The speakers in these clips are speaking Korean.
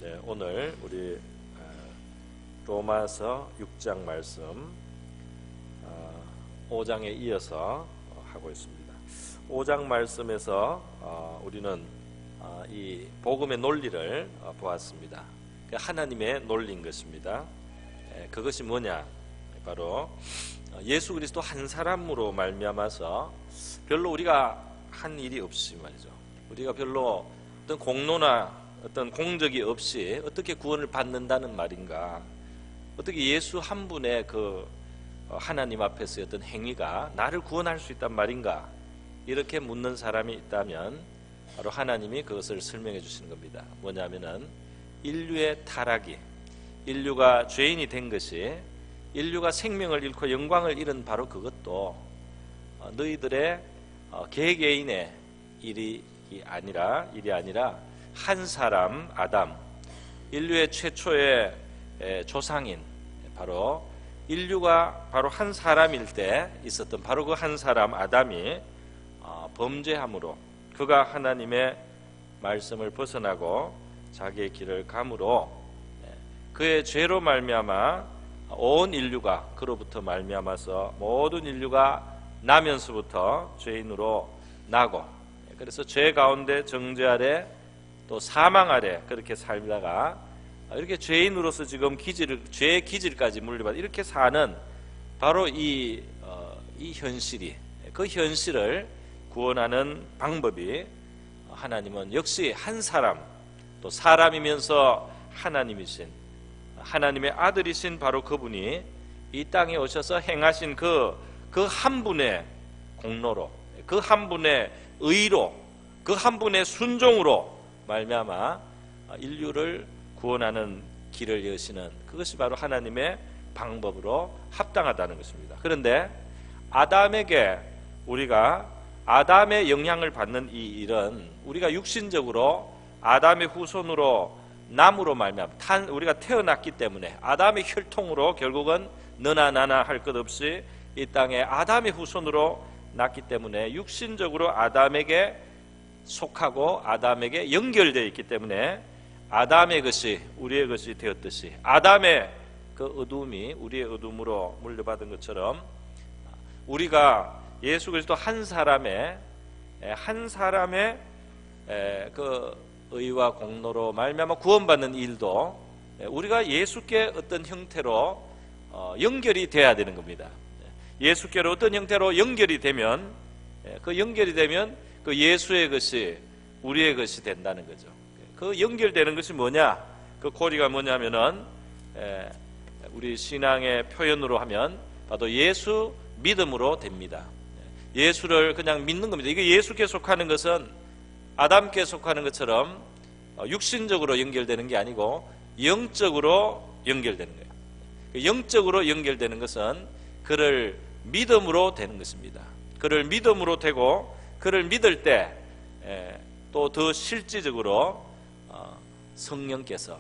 네, 오늘 우리 로마서 6장 말씀 5장에 이어서 하고 있습니다. 5장 말씀에서 우리는 이 복음의 논리를 보았습니다. 하나님의 논리인 것입니다. 그것이 뭐냐? 바로 예수 그리스도 한 사람으로 말미암아서 별로 우리가 한 일이 없이 말이죠. 우리가 별로 어떤 공로나 어떤 공적이 없이 어떻게 구원을 받는다는 말인가? 어떻게 예수 한 분의 그 하나님 앞에서의 어떤 행위가 나를 구원할 수 있단 말인가? 이렇게 묻는 사람이 있다면 바로 하나님이 그것을 설명해 주시는 겁니다. 뭐냐면은 인류의 타락이, 인류가 죄인이 된 것이, 인류가 생명을 잃고 영광을 잃은 바로 그것도 너희들의 개개인의 일이 아니라 한 사람 아담, 인류의 최초의 조상인 바로 인류가 바로 한 사람일 때 있었던 바로 그 한 사람 아담이 범죄함으로 그가 하나님의 말씀을 벗어나고 자기의 길을 감으로 그의 죄로 말미암아 온 인류가 그로부터 말미암아서 모든 인류가 나면서부터 죄인으로 나고, 그래서 죄 가운데 정죄 아래 또 사망 아래 그렇게 살다가 이렇게 죄인으로서 지금 죄의 기질까지 물려받아 이렇게 사는 바로 이 현실이, 그 현실을 구원하는 방법이 하나님은 역시 한 사람, 또 사람이면서 하나님이신 하나님의 아들이신 바로 그분이 이 땅에 오셔서 행하신 그 한 분의 공로로, 그 한 분의 의로, 그 한 분의 순종으로 말미암아 인류를 구원하는 길을 여시는 그것이 바로 하나님의 방법으로 합당하다는 것입니다. 그런데 아담에게 우리가 아담의 영향을 받는 이 일은 우리가 육신적으로 아담의 후손으로 남으로 말미암아 우리가 태어났기 때문에 아담의 혈통으로 결국은 너나 나나 할 것 없이 이 땅에 아담의 후손으로 났기 때문에 육신적으로 아담에게 속하고 아담에게 연결되어 있기 때문에 아담의 것이 우리의 것이 되었듯이 아담의 그 어둠이 우리의 어둠으로 물려받은 것처럼 우리가 예수 그리스도 한 사람의 그 의와 공로로 말미암아 구원받는 일도 우리가 예수께 어떤 형태로 연결이 돼야 되는 겁니다. 예수께로 어떤 형태로 연결이 되면 그 예수의 것이 우리의 것이 된다는 거죠. 그 연결되는 것이 뭐냐? 그 고리가 뭐냐면은 우리 신앙의 표현으로 하면 바로 예수 믿음으로 됩니다. 예수를 그냥 믿는 겁니다. 이게 예수께 속하는 것은 아담께 속하는 것처럼 육신적으로 연결되는 게 아니고 영적으로 연결되는 거예요. 영적으로 연결되는 것은 그를 믿음으로 되는 것입니다. 그를 믿음으로 되고 그를 믿을 때 또 더 실질적으로 성령께서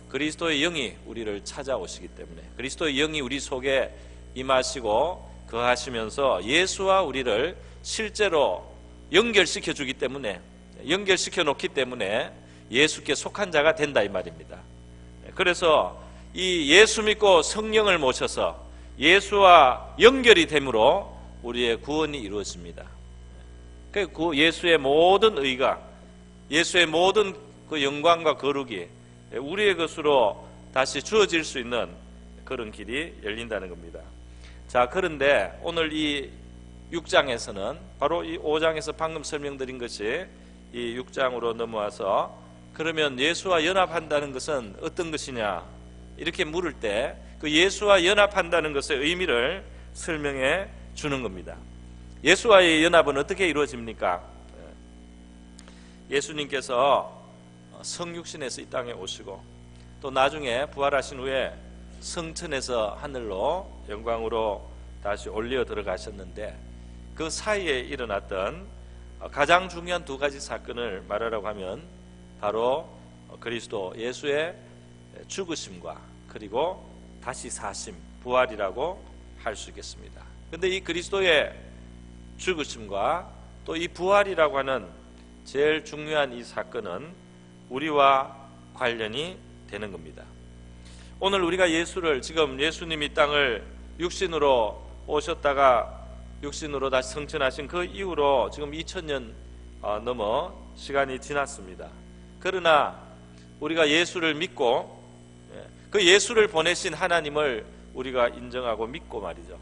그리스도의 영이 우리를 찾아오시기 때문에 그리스도의 영이 우리 속에 임하시고 거하시면서 예수와 우리를 실제로 연결시켜 주기 때문에 연결시켜 놓기 때문에 예수께 속한 자가 된다 이 말입니다. 그래서 이 예수 믿고 성령을 모셔서 예수와 연결이 됨으로 우리의 구원이 이루어집니다. 그 예수의 모든 의가 예수의 모든 그 영광과 거룩이 우리의 것으로 다시 주어질 수 있는 그런 길이 열린다는 겁니다. 자, 그런데 오늘 이 6장에서는 바로 이 5장에서 방금 설명드린 것이 이 6장으로 넘어와서 그러면 예수와 연합한다는 것은 어떤 것이냐 이렇게 물을 때 그 예수와 연합한다는 것의 의미를 설명해 주는 겁니다. 예수와의 연합은 어떻게 이루어집니까? 예수님께서 성육신에서 이 땅에 오시고 또 나중에 부활하신 후에 성천에서 하늘로 영광으로 다시 올려 들어가셨는데 그 사이에 일어났던 가장 중요한 두 가지 사건을 말하라고 하면 바로 그리스도 예수의 죽으심과 그리고 다시 사심, 부활이라고 할 수 있겠습니다. 그런데 이 그리스도의 죽으심과 또 이 부활이라고 하는 제일 중요한 이 사건은 우리와 관련이 되는 겁니다. 오늘 우리가 예수를, 지금 예수님이 땅을 육신으로 오셨다가 육신으로 다시 승천하신 그 이후로 지금 2000년 넘어 시간이 지났습니다. 그러나 우리가 예수를 믿고 그 예수를 보내신 하나님을 우리가 인정하고 믿고 말이죠.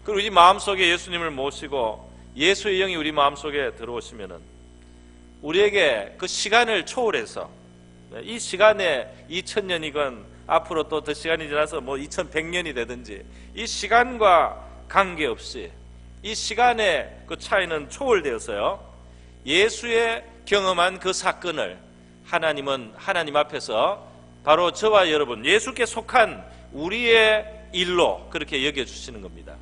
그리고 우리 마음속에 예수님을 모시고 예수의 영이 우리 마음속에 들어오시면은 우리에게 그 시간을 초월해서, 이 시간에 2000년이건 앞으로 또 더 시간이 지나서 뭐 2100년이 되든지 이 시간과 관계없이 이 시간의 그 차이는 초월되어서요, 예수의 경험한 그 사건을 하나님은 하나님 앞에서 바로 저와 여러분, 예수께 속한 우리의 일로 그렇게 여겨주시는 겁니다.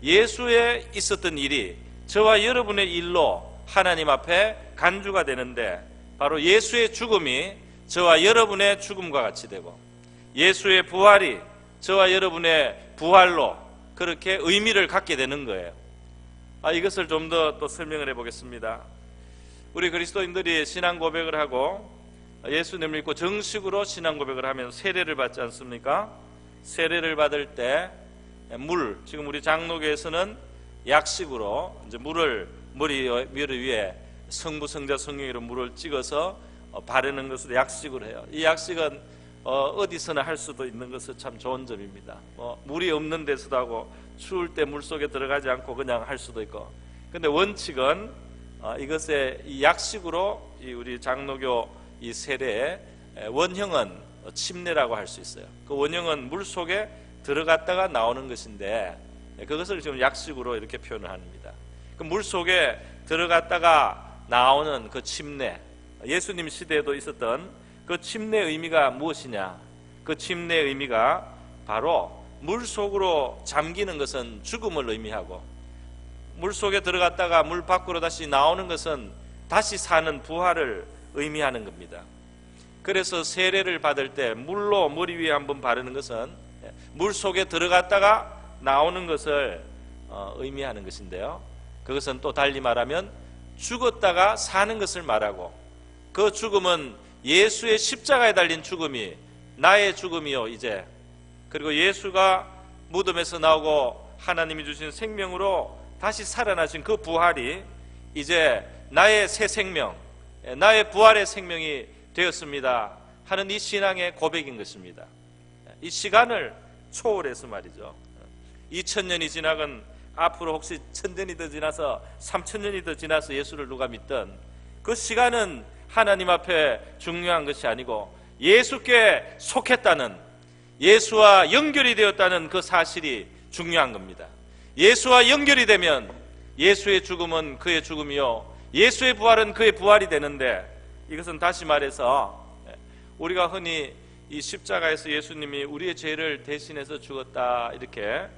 예수에 있었던 일이 저와 여러분의 일로 하나님 앞에 간주가 되는데, 바로 예수의 죽음이 저와 여러분의 죽음과 같이 되고 예수의 부활이 저와 여러분의 부활로 그렇게 의미를 갖게 되는 거예요. 이것을 좀 더 또 설명을 해보겠습니다. 우리 그리스도인들이 신앙 고백을 하고 예수님을 믿고 정식으로 신앙 고백을 하면 세례를 받지 않습니까? 세례를 받을 때 지금 우리 장로교에서는 약식으로 이제 물을 머리 위에 성부, 성자, 성령으로 물을 찍어서 바르는 것으로 약식으로 해요. 이 약식은 어디서나 할 수도 있는 것은 참 좋은 점입니다. 물이 없는 데서도 하고 추울 때 물 속에 들어가지 않고 그냥 할 수도 있고. 근데 원칙은 이것의 이 약식으로 우리 장로교 이 세례의 원형은 침례라고 할 수 있어요. 그 원형은 물 속에 들어갔다가 나오는 것인데 그것을 지금 약식으로 이렇게 표현을 합니다. 그 물 속에 들어갔다가 나오는 그 침례, 예수님 시대에도 있었던 그 침례의 의미가 무엇이냐? 그 침례의 의미가 바로 물 속으로 잠기는 것은 죽음을 의미하고, 물 속에 들어갔다가 물 밖으로 다시 나오는 것은 다시 사는 부활을 의미하는 겁니다. 그래서 세례를 받을 때 물로 머리 위에 한번 바르는 것은 물 속에 들어갔다가 나오는 것을 의미하는 것인데요, 그것은 또 달리 말하면 죽었다가 사는 것을 말하고, 그 죽음은 예수의 십자가에 달린 죽음이 나의 죽음이요 이제, 그리고 예수가 무덤에서 나오고 하나님이 주신 생명으로 다시 살아나신 그 부활이 이제 나의 새 생명, 나의 부활의 생명이 되었습니다 하는 이 신앙의 고백인 것입니다. 이 시간을 초월해서 말이죠, 2000년이 지나건 앞으로 혹시 1000년이 더 지나서 3000년이 더 지나서 예수를 누가 믿든 그 시간은 하나님 앞에 중요한 것이 아니고 예수께 속했다는, 예수와 연결이 되었다는 그 사실이 중요한 겁니다. 예수와 연결이 되면 예수의 죽음은 그의 죽음이요 예수의 부활은 그의 부활이 되는데, 이것은 다시 말해서 우리가 흔히 이 십자가에서 예수님이 우리의 죄를 대신해서 죽었다 이렇게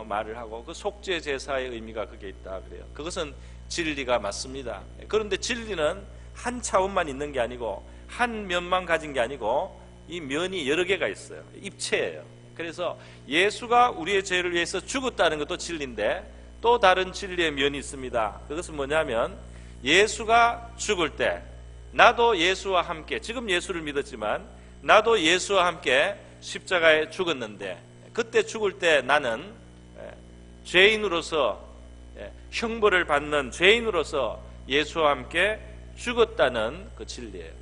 말을 하고, 그 속죄 제사의 의미가 그게 있다 그래요. 그것은 진리가 맞습니다. 그런데 진리는 한 차원만 있는 게 아니고 한 면만 가진 게 아니고 이 면이 여러 개가 있어요. 입체예요. 그래서 예수가 우리의 죄를 위해서 죽었다는 것도 진리인데 또 다른 진리의 면이 있습니다. 그것은 뭐냐면 예수가 죽을 때 나도 예수와 함께, 지금 예수를 믿었지만 나도 예수와 함께 십자가에 죽었는데, 그때 죽을 때 나는 죄인으로서 형벌을 받는 죄인으로서 예수와 함께 죽었다는 그 진리예요.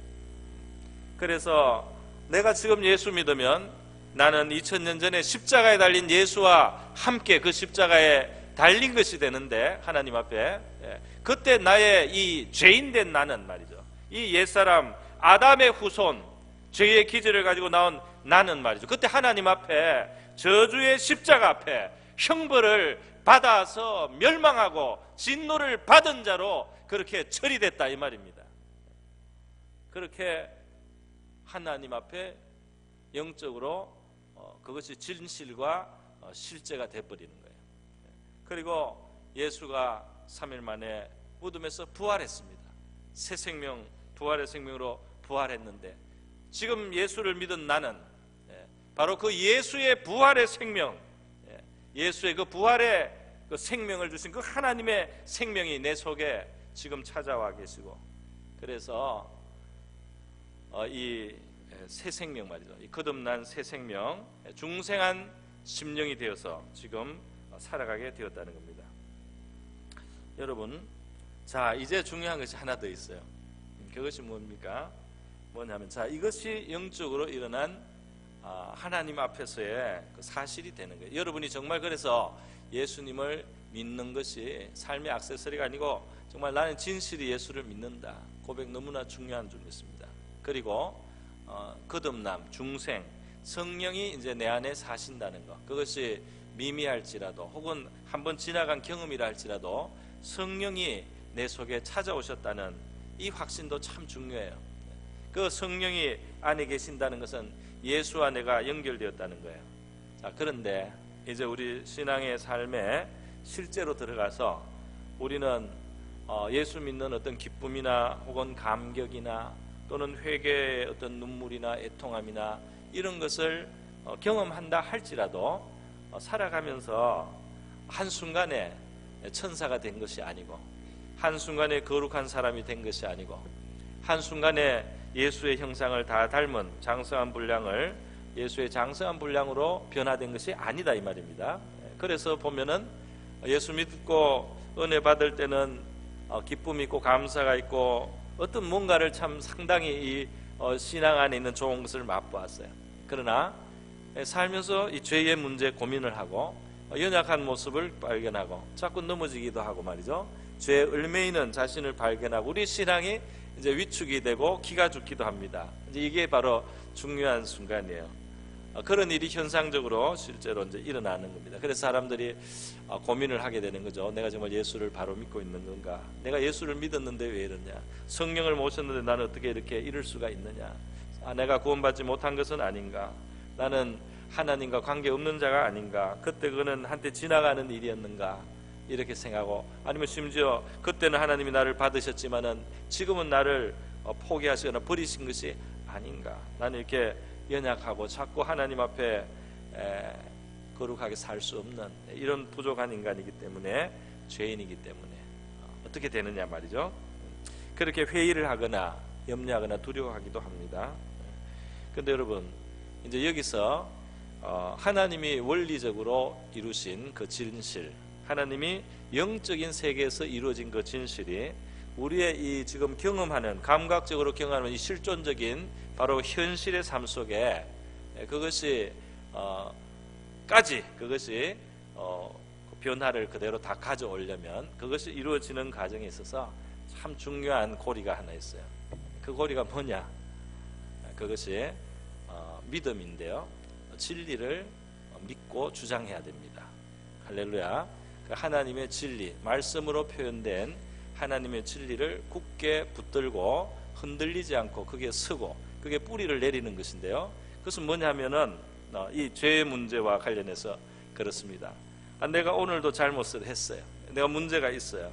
그래서 내가 지금 예수 믿으면 나는 2000년 전에 십자가에 달린 예수와 함께 그 십자가에 달린 것이 되는데, 하나님 앞에 그때 나의 이 죄인된 나는 말이죠, 이 옛사람 아담의 후손, 죄의 기질을 가지고 나온 나는 말이죠, 그때 하나님 앞에 저주의 십자가 앞에 형벌을 받아서 멸망하고 진노를 받은 자로 그렇게 처리됐다 이 말입니다. 그렇게 하나님 앞에 영적으로 그것이 진실과 실제가 돼버리는 거예요. 그리고 예수가 3일 만에 무덤에서 부활했습니다. 새 생명, 부활의 생명으로 부활했는데, 지금 예수를 믿은 나는 바로 그 예수의 부활의 생명, 예수의 그 부활의 그 생명을 주신 그 하나님의 생명이 내 속에 지금 찾아와 계시고, 그래서 이 새 생명 말이죠. 이 거듭난 새 생명, 중생한 심령이 되어서 지금 살아가게 되었다는 겁니다. 여러분, 자, 이제 중요한 것이 하나 더 있어요. 그것이 뭡니까? 뭐냐면, 자, 이것이 영적으로 일어난 하나님 앞에서의 그 사실이 되는 거예요. 여러분이 정말 그래서 예수님을 믿는 것이 삶의 액세서리가 아니고 정말 나는 진실이 예수를 믿는다. 고백 너무나 중요한 줄 믿습니다. 그리고 거듭남, 중생, 성령이 이제 내 안에 사신다는 것, 그것이 미미할지라도 혹은 한번 지나간 경험이라 할지라도 성령이 내 속에 찾아오셨다는 이 확신도 참 중요해요. 그 성령이 안에 계신다는 것은 예수와 내가 연결되었다는 거예요. 자, 그런데 이제 우리 신앙의 삶에 실제로 들어가서 우리는 예수 믿는 어떤 기쁨이나 혹은 감격이나 또는 회개의 어떤 눈물이나 애통함이나 이런 것을 경험한다 할지라도 살아가면서 한순간에 천사가 된 것이 아니고 한순간에 거룩한 사람이 된 것이 아니고 한순간에 예수의 형상을 다 닮은 장성한 분량을 예수의 장성한 분량으로 변화된 것이 아니다 이 말입니다. 그래서 보면은 예수 믿고 은혜 받을 때는 기쁨이 있고 감사가 있고 어떤 뭔가를 참 상당히 이 신앙 안에 있는 좋은 것을 맛보았어요. 그러나 살면서 이 죄의 문제 고민을 하고 연약한 모습을 발견하고 자꾸 넘어지기도 하고 말이죠. 죄에 얽매이는 자신을 발견하고 우리 신앙이 이제 위축이 되고 기가 죽기도 합니다. 이제 이게 바로 중요한 순간이에요. 그런 일이 현상적으로 실제로 이제 일어나는 겁니다. 그래서 사람들이 고민을 하게 되는 거죠. 내가 정말 예수를 바로 믿고 있는 건가? 내가 예수를 믿었는데 왜 이러냐? 성령을 모셨는데 나는 어떻게 이렇게 이럴 수가 있느냐? 내가 구원받지 못한 것은 아닌가? 나는 하나님과 관계없는 자가 아닌가? 그때 그거는 한때 지나가는 일이었는가? 이렇게 생각하고 아니면 심지어 그때는 하나님이 나를 받으셨지만은 지금은 나를 포기하시거나 버리신 것이 아닌가? 나는 이렇게 연약하고 자꾸 하나님 앞에 거룩하게 살 수 없는 이런 부족한 인간이기 때문에 죄인이기 때문에 어떻게 되느냐 말이죠. 그렇게 회의를 하거나 염려하거나 두려워하기도 합니다. 그런데 여러분 이제 여기서 하나님이 원리적으로 이루신 그 진실, 하나님이 영적인 세계에서 이루어진 그 진실이 우리의 이 지금 경험하는 감각적으로 경험하는 이 실존적인 바로 현실의 삶 속에 그것이 그것이 변화를 그대로 다 가져오려면 그것이 이루어지는 과정에 있어서 참 중요한 고리가 하나 있어요. 그 고리가 뭐냐? 그것이 믿음인데요. 진리를 믿고 주장해야 됩니다. 할렐루야. 하나님의 진리, 말씀으로 표현된 하나님의 진리를 굳게 붙들고 흔들리지 않고 그게 서고 그게 뿌리를 내리는 것인데요. 그것은 뭐냐면은 이 죄의 문제와 관련해서 그렇습니다. 내가 오늘도 잘못을 했어요. 내가 문제가 있어요.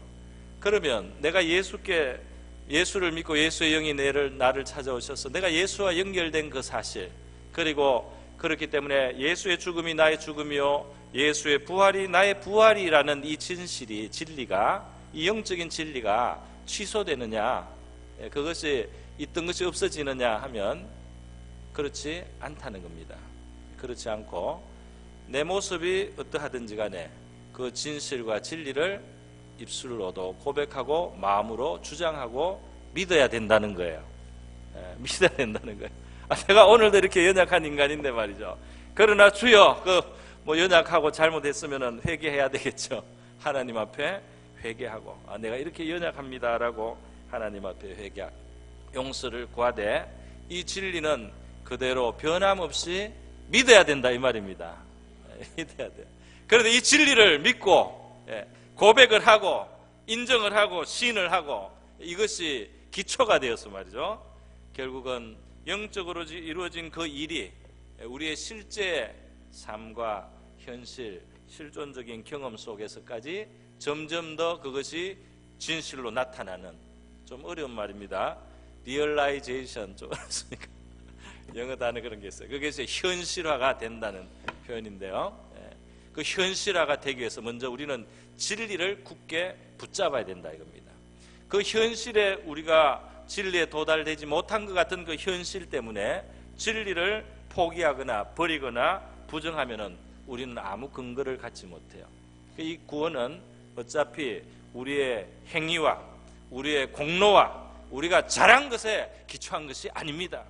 그러면 내가 예수를 믿고 예수의 영이 나를 찾아오셔서 내가 예수와 연결된 그 사실, 그리고 그렇기 때문에 예수의 죽음이 나의 죽음이요 예수의 부활이 나의 부활이라는 이 진리가, 이 영적인 진리가 취소되느냐, 그것이 있던 것이 없어지느냐 하면 그렇지 않다는 겁니다. 그렇지 않고 내 모습이 어떠하든지 간에 그 진실과 진리를 입술로도 고백하고 마음으로 주장하고 믿어야 된다는 거예요. 믿어야 된다는 거예요. 제가 오늘도 이렇게 연약한 인간인데 말이죠. 그러나 주여 연약하고 잘못했으면 회개해야 되겠죠. 하나님 앞에 회개하고 내가 이렇게 연약합니다라고 하나님 앞에 회개하고 용서를 구하되 이 진리는 그대로 변함없이 믿어야 된다 이 말입니다. 믿어야 돼요. 그런데 이 진리를 믿고 고백을 하고 인정을 하고 시인을 하고 이것이 기초가 되어서 말이죠. 결국은 영적으로 이루어진 그 일이 우리의 실제 삶과 현실, 실존적인 경험 속에서까지 점점 더 그것이 진실로 나타나는, 좀 어려운 말입니다. 리얼라이제이션, 좀 어렵습니까? 영어 단어 그런 게 있어요. 그것이 현실화가 된다는 표현인데요. 그 현실화가 되기 위해서 먼저 우리는 진리를 굳게 붙잡아야 된다 이겁니다. 그 현실에 우리가 진리에 도달되지 못한 것 같은 그 현실 때문에 진리를 포기하거나 버리거나 부정하면은 우리는 아무 근거를 갖지 못해요. 이 구원은 어차피 우리의 행위와 우리의 공로와 우리가 잘한 것에 기초한 것이 아닙니다.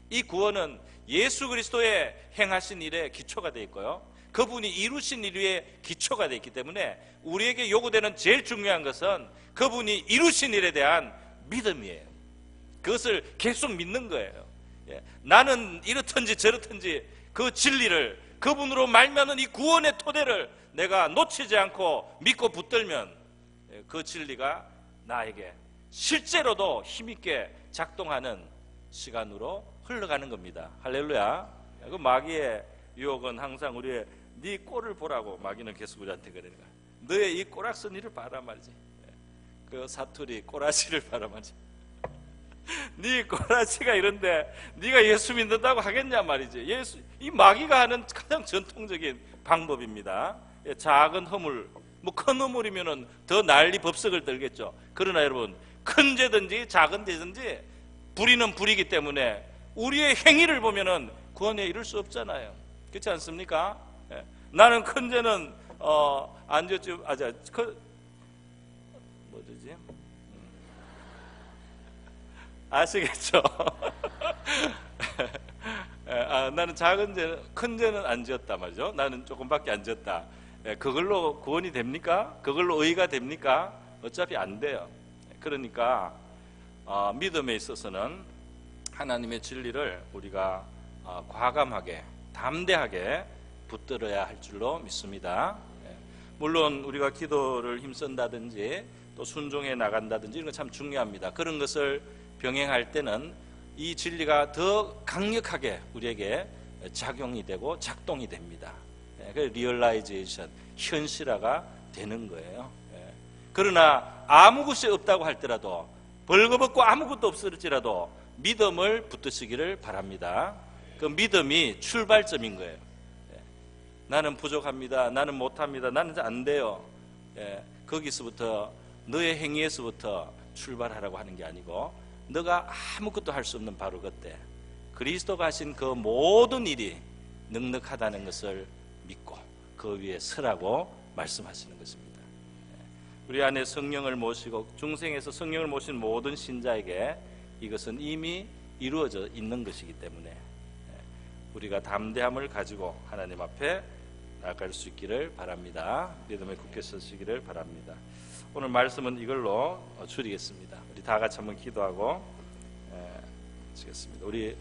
이 구원은 예수 그리스도의 행하신 일에 기초가 되어 있고요, 그분이 이루신 일 위에 기초가 되어 있기 때문에 우리에게 요구되는 제일 중요한 것은 그분이 이루신 일에 대한 믿음이에요. 그것을 계속 믿는 거예요. 나는 이렇든지 저렇든지 그 진리를, 그분으로 말미암은 이 구원의 토대를 내가 놓치지 않고 믿고 붙들면 그 진리가 나에게 실제로도 힘있게 작동하는 시간으로 흘러가는 겁니다. 할렐루야. 그 마귀의 유혹은 항상 우리의 네 꼴을 보라고 마귀는 계속 우리한테 그러는 거야. 너의 이 꼬락서니를 봐라 말이지. 그 사투리 꼬라지를 봐라 말이지. 네 꼬라지가 이런데 네가 예수 믿는다고 하겠냐 말이지. 이 마귀가 하는 가장 전통적인 방법입니다. 작은 허물, 뭐 큰 허물이면은 더 난리 법석을 떨겠죠. 그러나 여러분, 큰 죄든지 작은 죄든지 불의는 불이기 때문에 우리의 행위를 보면은 구원에 이를 수 없잖아요. 그렇지 않습니까? 나는 큰 죄는 안 졌지. 뭐지? 아시겠죠? 나는 작은 죄는, 큰 죄는 안 지었다 말이죠. 나는 조금밖에 안 지었다. 그걸로 구원이 됩니까? 그걸로 의가 됩니까? 어차피 안 돼요. 그러니까 믿음에 있어서는 하나님의 진리를 우리가 과감하게, 담대하게 붙들어야 할 줄로 믿습니다. 물론 우리가 기도를 힘쓴다든지 또 순종해 나간다든지 이런 거 참 중요합니다. 그런 것을 병행할 때는 이 진리가 더 강력하게 우리에게 작용이 되고 작동이 됩니다. 그 리얼라이제이션, 현실화가 되는 거예요. 그러나 아무 것이 없다고 할지라도, 벌거벗고 아무것도 없을지라도 믿음을 붙드시기를 바랍니다. 그 믿음이 출발점인 거예요. 나는 부족합니다. 나는 못합니다. 나는 안 돼요. 거기서부터, 너의 행위에서부터 출발하라고 하는 게 아니고, 너가 아무것도 할 수 없는 바로 그때 그리스도가 하신 그 모든 일이 넉넉하다는 것을 믿고 그 위에 서라고 말씀하시는 것입니다. 우리 안에 성령을 모시고 중생에서 성령을 모신 모든 신자에게 이것은 이미 이루어져 있는 것이기 때문에 우리가 담대함을 가지고 하나님 앞에 나아갈 수 있기를 바랍니다. 믿음에 굳게 서시기를 바랍니다. 오늘 말씀은 이걸로 줄이겠습니다. 우리 다 같이 한번 기도하고 마치겠습니다. 우리